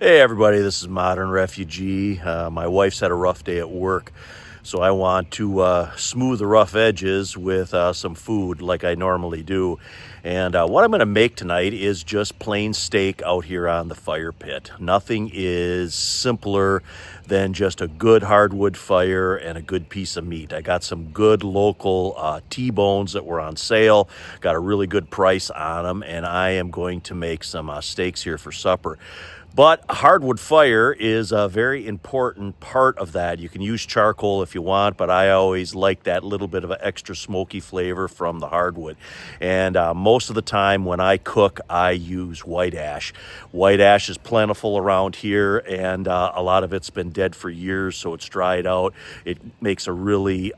Hey everybody, this is Modern Refugee. My wife's had a rough day at work, so I want to smooth the rough edges with some food like I normally do. And what I'm going to make tonight is just plain steak out here on the fire pit. Nothing is simpler than just a good hardwood fire and a good piece of meat. I got some good local T-bones that were on sale, got a really good price on them, and I am going to make some steaks here for supper. But a hardwood fire is a very important part of that. You can use charcoal if you want, but I always like that little bit of an extra smoky flavor from the hardwood. And most of the time when I cook, I use white ash. White ash is plentiful around here, and a lot of it's been dead for years, so it's dried out. It makes a really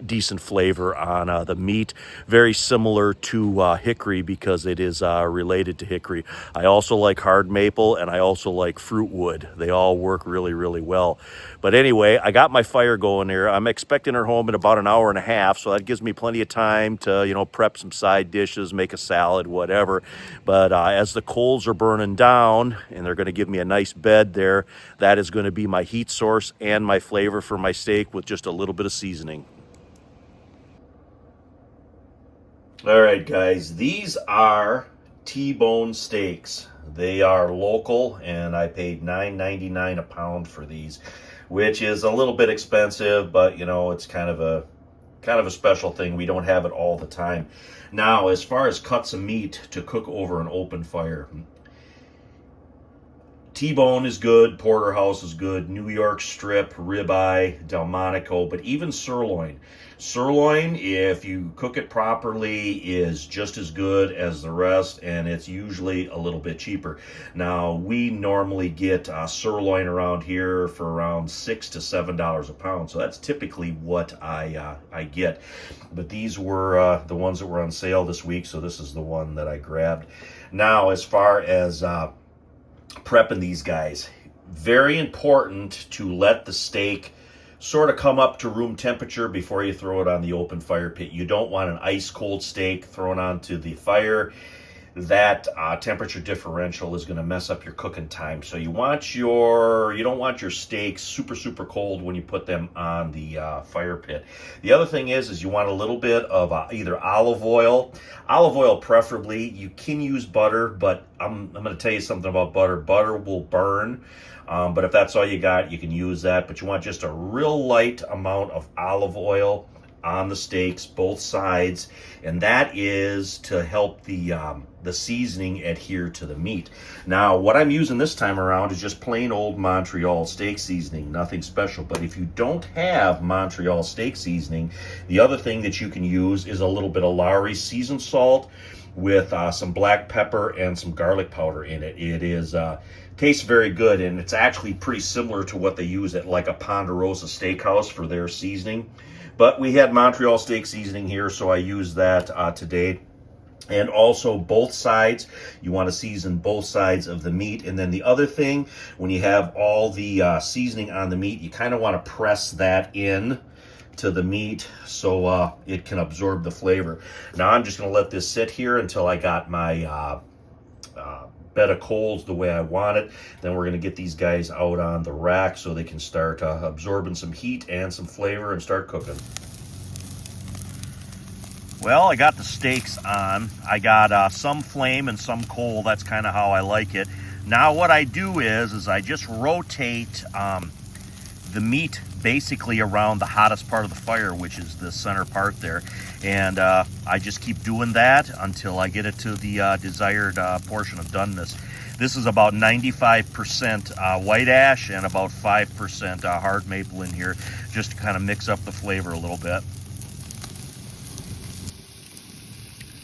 decent flavor on the meat, very similar to hickory because it is related to hickory. I also like hard maple, and I also like fruit wood. They all work really, really well. But anyway, I got my fire going here. I'm expecting her home in about an hour and a half, so that gives me plenty of time to, prep some side dishes, make a salad, whatever. But as the coals are burning down, and they're going to give me a nice bed there, that is going to be my heat source and my flavor for my steak with just a little bit of seasoning. All right, guys, these are T-bone steaks. They are local, and I paid $9.99 a pound for these, which is a little bit expensive, but it's kind of a special thing. We don't have it all the time. Now, as far as cuts of meat to cook over an open fire, T-bone is good, porterhouse is good, New York strip, ribeye, Delmonico, but even sirloin. Sirloin, if you cook it properly, is just as good as the rest, and it's usually a little bit cheaper. Now, we normally get sirloin around here for around $6 to $7 a pound, so that's typically what I get. But these were the ones that were on sale this week, so this is the one that I grabbed. Now, as far as prepping these guys, very important to let the steak sort of come up to room temperature before you throw it on the open fire pit. You don't want an ice cold steak thrown onto the fire. That temperature differential is going to mess up your cooking time. So you don't want your steaks super cold when you put them on the fire pit. The other thing is you want a little bit of either olive oil preferably. You can use butter, but I'm going to tell you something about butter. Butter will burn. But if that's all you got, you can use that. But you want just a real light amount of olive oil on the steaks, both sides, and that is to help the seasoning adhere to the meat. Now, what I'm using this time around is just plain old Montreal steak seasoning, nothing special. But if you don't have Montreal steak seasoning, the other thing that you can use is a little bit of Lawry seasoned salt with some black pepper and some garlic powder in it. It is tastes very good, and it's actually pretty similar to what they use at like a Ponderosa Steakhouse for their seasoning. But we had Montreal steak seasoning here, so I used that today. And also both sides, you want to season both sides of the meat. And then the other thing, when you have all the seasoning on the meat, you kind of want to press that in to the meat so it can absorb the flavor. Now I'm just going to let this sit here until I got my bed of coals the way I want it. Then we're going to get these guys out on the rack so they can start absorbing some heat and some flavor and start cooking. Well, I got the steaks on. I got some flame and some coal. That's kind of how I like it. Now what I do is I just rotate the meat basically around the hottest part of the fire, which is the center part there. And I just keep doing that until I get it to the desired portion of doneness. This is about 95% white ash and about 5% hard maple in here, just to kind of mix up the flavor a little bit.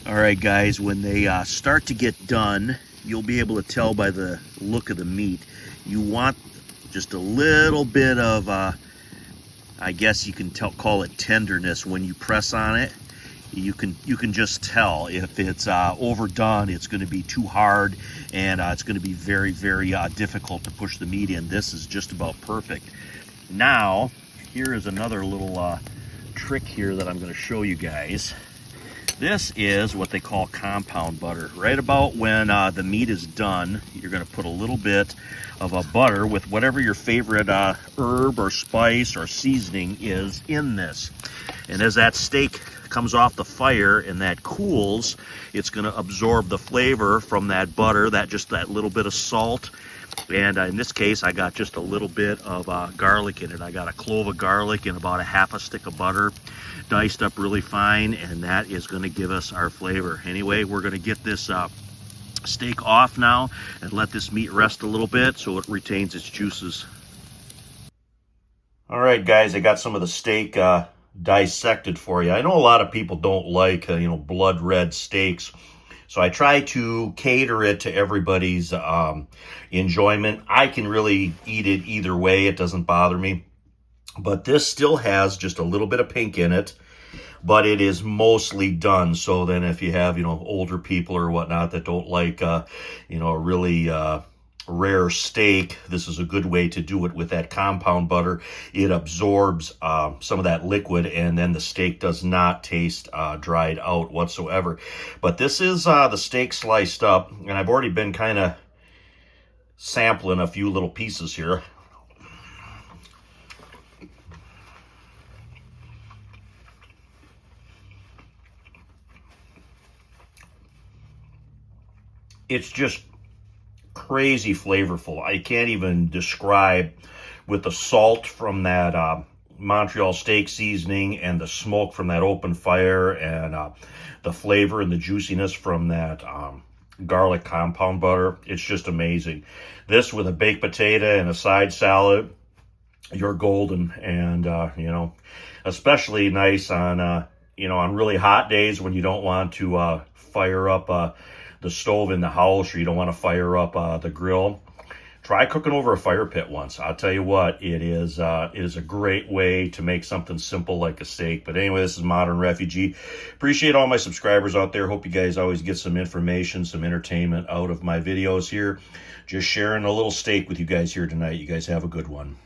All right, guys, when they start to get done, you'll be able to tell by the look of the meat. You want just a little bit of, I guess you can call it tenderness when you press on it. You can just tell if it's overdone, it's going to be too hard, and it's going to be very, very difficult to push the meat in. This is just about perfect. Now, here is another little trick here that I'm going to show you guys. This is what they call compound butter. Right about when the meat is done, you're going to put a little bit of a butter with whatever your favorite herb or spice or seasoning is in this. And as that steak comes off the fire and that cools, it's going to absorb the flavor from that butter, just that little bit of salt. And in this case, I got just a little bit of garlic in it. I got a clove of garlic and about a half a stick of butter, diced up really fine, and that is going to give us our flavor. Anyway, we're going to get this steak off now and let this meat rest a little bit so it retains its juices. All right, guys, I got some of the steak dissected for you. I know a lot of people don't like, blood red steaks. So I try to cater it to everybody's enjoyment. I can really eat it either way. It doesn't bother me. But this still has just a little bit of pink in it, but it is mostly done. So then if you have, older people or whatnot that don't like, a really rare steak, this is a good way to do it with that compound butter. It absorbs some of that liquid, and then the steak does not taste dried out whatsoever. But this is the steak sliced up, and I've already been kind of sampling a few little pieces here. It's just crazy flavorful. I can't even describe, with the salt from that Montreal steak seasoning and the smoke from that open fire and the flavor and the juiciness from that garlic compound butter. It's just amazing. This with a baked potato and a side salad, you're golden. And, especially nice on, on really hot days when you don't want to fire up the stove in the house, or you don't want to fire up the grill. Try cooking over a fire pit once. I'll tell you what, it is a great way to make something simple like a steak. But anyway, this is Modern Refugee. Appreciate all my subscribers out there. Hope you guys always get some information, some entertainment out of my videos here. Just sharing a little steak with you guys here tonight. You guys have a good one.